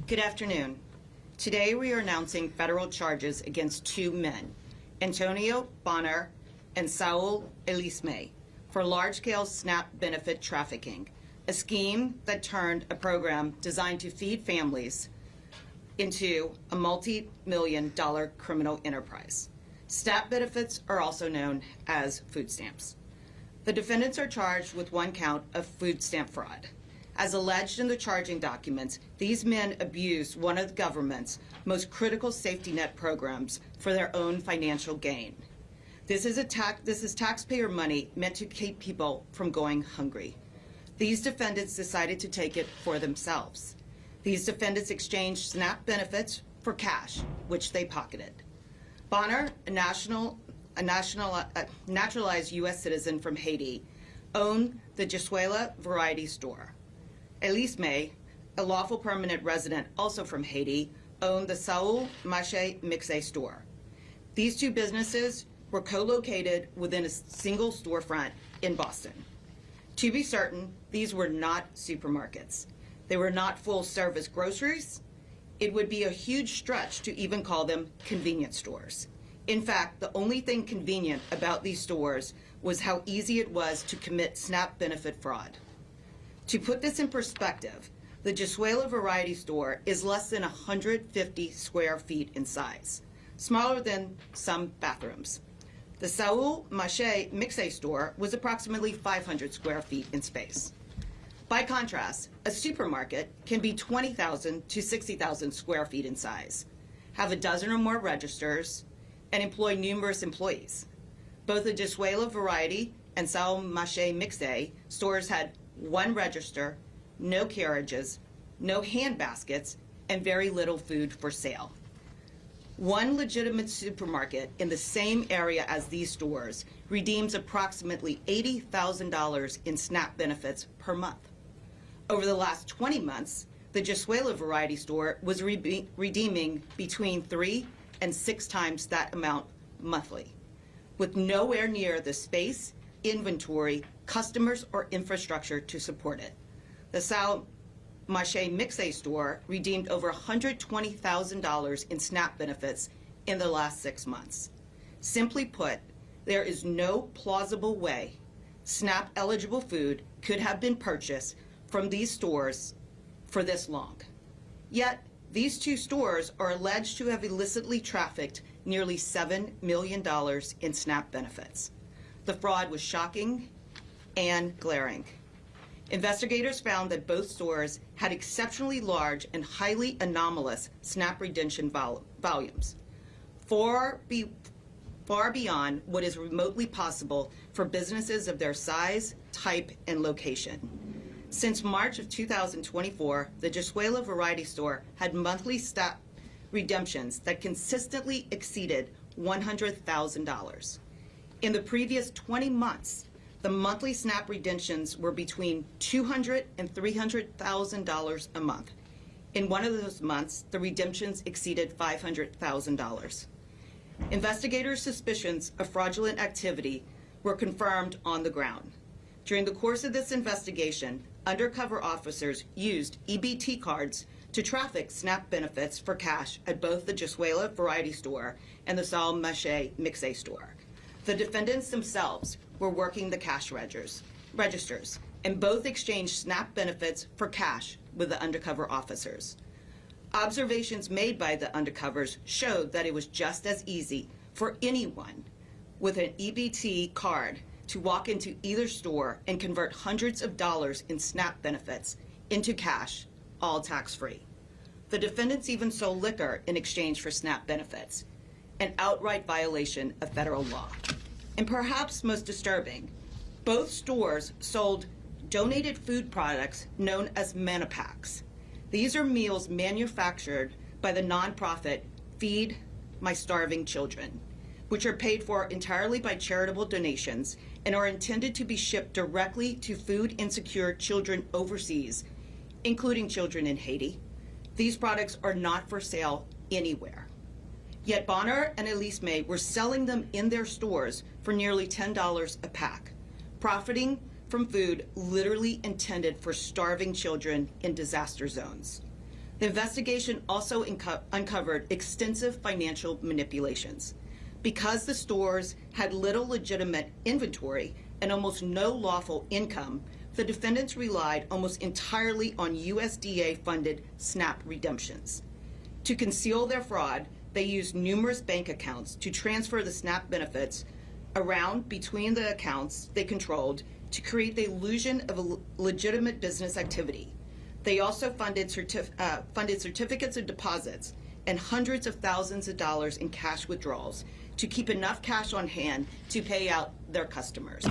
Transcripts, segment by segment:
Good afternoon. Today we are announcing federal charges against two men, Antonio Bonner and Saul Elisme, for large-scale SNAP benefit trafficking, a scheme that turned a program designed to feed families into a multi-million-dollar criminal enterprise. SNAP benefits are also known as food stamps. The defendants are charged with one count of food stamp fraud. As alleged in the charging documents, these men abused one of the government's most critical safety net programs for their own financial gain. This is taxpayer money meant to keep people from going hungry. These defendants decided to take it for themselves. These defendants exchanged SNAP benefits for cash, which they pocketed. Bonner, a naturalized U.S. citizen from Haiti, owned the Jesuela Variety Store. Elisme, a lawful permanent resident also from Haiti, owned the Saul Mache Mixe store. These two businesses were co-located within a single storefront in Boston. To be certain, these were not supermarkets. They were not full-service groceries. It would be a huge stretch to even call them convenience stores. In fact, the only thing convenient about these stores was how easy it was to commit SNAP benefit fraud. To put this in perspective, the Jesuela Variety Store is less than 150 square feet in size, smaller than some bathrooms. The Saul Mache Mixe store was approximately 500 square feet in space. By contrast, a supermarket can be 20,000 to 60,000 square feet in size, have a dozen or more registers, and employ numerous employees. Both the Jesuela Variety and Saul Mache Mixe stores had one register, no carriages, no hand baskets, and very little food for sale. One legitimate supermarket in the same area as these stores redeems approximately $80,000 in SNAP benefits per month. Over the last 20 months, the Jesuela Variety Store was redeeming between 3 and 6 times that amount monthly, with nowhere near the space, inventory, customers, or infrastructure to support it. The Saul Mache Mixe store redeemed over $120,000 in SNAP benefits in the last 6 months. Simply put, there is no plausible way SNAP-eligible food could have been purchased from these stores for this long. Yet, these two stores are alleged to have illicitly trafficked nearly $7 million in SNAP benefits. The fraud was shocking and glaring. Investigators found that both stores had exceptionally large and highly anomalous SNAP redemption volumes, far beyond what is remotely possible for businesses of their size, type, and location. Since March of 2024, the Jesuela Variety Store had monthly SNAP redemptions that consistently exceeded $100,000. In the previous 20 months, the monthly SNAP redemptions were between $200,000 and $300,000 a month. In one of those months, the redemptions exceeded $500,000. Investigators' suspicions of fraudulent activity were confirmed on the ground. During the course of this investigation, undercover officers used EBT cards to traffic SNAP benefits for cash at both the Jesuela Variety Store and the Saul Mache Mixe store. The defendants themselves were working the cash registers, and both exchanged SNAP benefits for cash with the undercover officers. Observations made by the undercovers showed that it was just as easy for anyone with an EBT card to walk into either store and convert hundreds of dollars in SNAP benefits into cash, all tax-free. The defendants even sold liquor in exchange for SNAP benefits, an outright violation of federal law. And perhaps most disturbing, both stores sold donated food products known as Manipacks. These are meals manufactured by the nonprofit Feed My Starving Children, which are paid for entirely by charitable donations and are intended to be shipped directly to food-insecure children overseas, including children in Haiti. These products are not for sale anywhere. Yet Bonner and Elisme were selling them in their stores for nearly $10 a pack, profiting from food literally intended for starving children in disaster zones. The investigation also uncovered extensive financial manipulations. Because the stores had little legitimate inventory and almost no lawful income, the defendants relied almost entirely on USDA-funded SNAP redemptions. To conceal their fraud, they used numerous bank accounts to transfer the SNAP benefits around between the accounts they controlled to create the illusion of a legitimate business activity. They also funded certificates of deposits and hundreds of thousands of dollars in cash withdrawals to keep enough cash on hand to pay out their customers.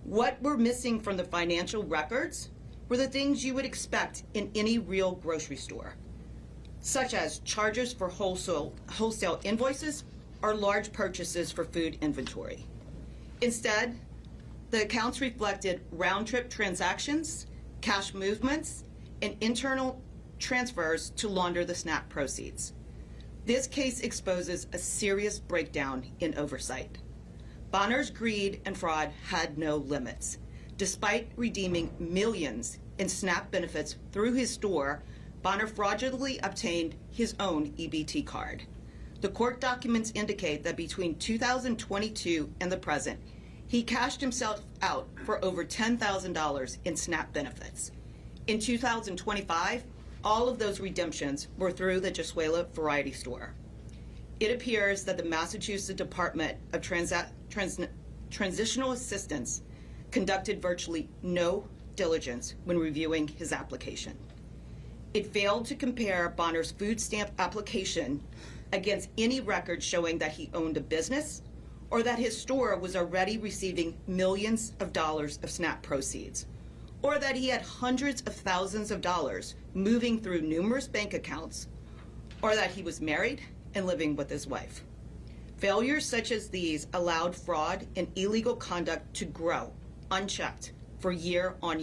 What were missing from the financial records were the things you would expect in any real grocery store, such as charges for wholesale invoices or large purchases for food inventory. Instead, the accounts reflected round-trip transactions, cash movements, and internal transfers to launder the SNAP proceeds. This case exposes a serious breakdown in oversight. Bonner's greed and fraud had no limits. Despite redeeming millions in SNAP benefits through his store, Bonner fraudulently obtained his own EBT card. The court documents indicate that between 2022 and the present, he cashed himself out for over $10,000 in SNAP benefits. In 2025, all of those redemptions were through the Josuela Variety Store. It appears that the Massachusetts Department of Transitional Assistance conducted virtually no diligence when reviewing his application. It failed to compare Bonner's food stamp application against any record showing that he owned a business or that his store was already receiving millions of dollars of SNAP proceeds, or that he had hundreds of thousands of dollars moving through numerous bank accounts, or that he was married and living with his wife. Failures such as these allowed fraud and illegal conduct to grow unchecked for year on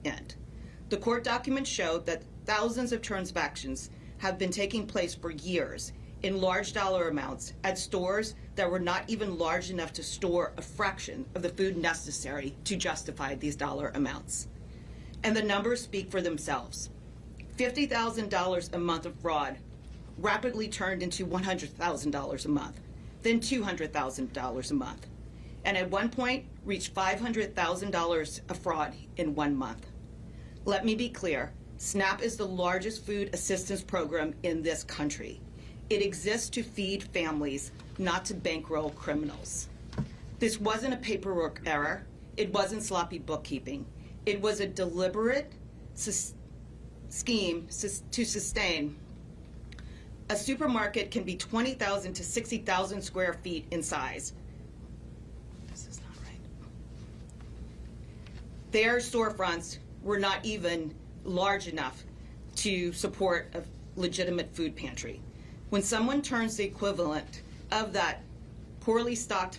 end. The court documents showed that thousands of transactions have been taking place for years in large dollar amounts at stores that were not even large enough to store a fraction of the food necessary to justify these dollar amounts. And the numbers speak for themselves. $50,000 a month of fraud rapidly turned into $100,000 a month, then $200,000 a month, and at one point reached $500,000 of fraud in 1 month. Let me be clear, SNAP is the largest food assistance program in this country. It exists to feed families, not to bankroll criminals. This wasn't a paperwork error. It wasn't sloppy bookkeeping. It was a deliberate scheme to sustain. A supermarket can be 20,000 to 60,000 square feet in size. This is not right. Their storefronts were not even large enough to support a legitimate food pantry. When someone turns the equivalent of that poorly stocked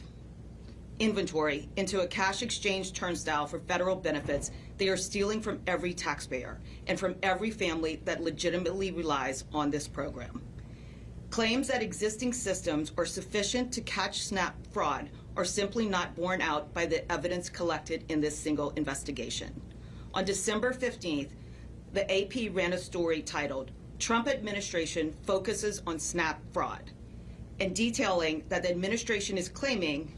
inventory into a cash exchange turnstile for federal benefits, they are stealing from every taxpayer and from every family that legitimately relies on this program. Claims that existing systems are sufficient to catch SNAP fraud are simply not borne out by the evidence collected in this single investigation. On December 15th, the AP ran a story titled, "Trump Administration Focuses on SNAP Fraud," and detailing that the administration is claiming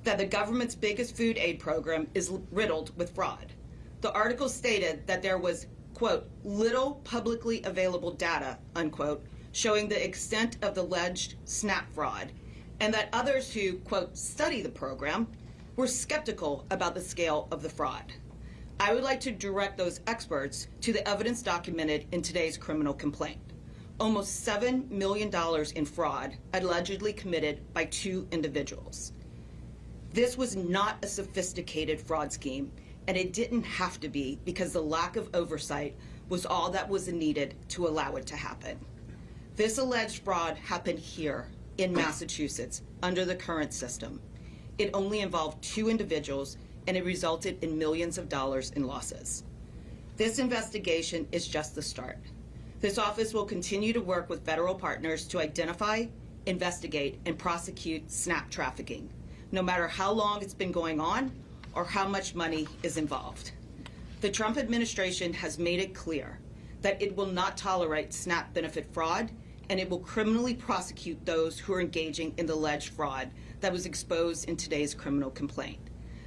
that the government's biggest food aid program is riddled with fraud. The article stated that there was, quote, little publicly available data, unquote, showing the extent of the alleged SNAP fraud, and that others who, quote, study the program were skeptical about the scale of the fraud. I would like to direct those experts to the evidence documented in today's criminal complaint. Almost $7 million in fraud allegedly committed by 2 individuals. This was not a sophisticated fraud scheme, and it didn't have to be because the lack of oversight was all that was needed to allow it to happen. This alleged fraud happened here in Massachusetts under the current system. It only involved 2 individuals, and it resulted in millions of dollars in losses. This investigation is just the start. This office will continue to work with federal partners to identify, investigate, and prosecute SNAP trafficking, no matter how long it's been going on or how much money is involved. The Trump administration has made it clear that it will not tolerate SNAP benefit fraud, and it will criminally prosecute those who are engaging in the alleged fraud that was exposed in today's criminal complaint.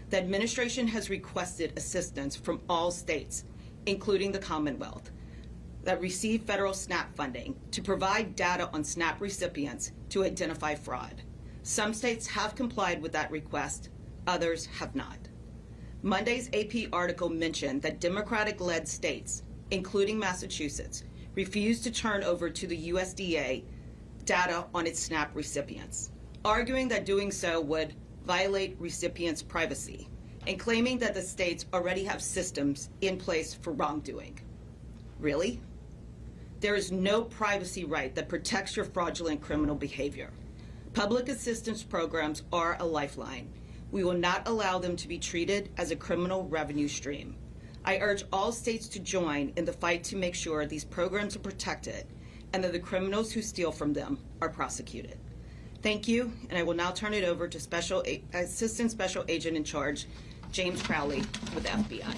The administration has requested assistance from all states, including the Commonwealth, that receive federal SNAP funding to provide data on SNAP recipients to identify fraud. Some states have complied with that request, others have not. Monday's AP article mentioned that Democratic-led states, including Massachusetts, refused to turn over to the USDA data on its SNAP recipients, arguing that doing so would violate recipients' privacy, and claiming that the states already have systems in place for wrongdoing. Really? There is no privacy right that protects your fraudulent criminal behavior. Public assistance programs are a lifeline. We will not allow them to be treated as a criminal revenue stream. I urge all states to join in the fight to make sure these programs are protected and that the criminals who steal from them are prosecuted. Thank you, and I will now turn it over to Assistant Special Agent in Charge, James Crowley with the FBI.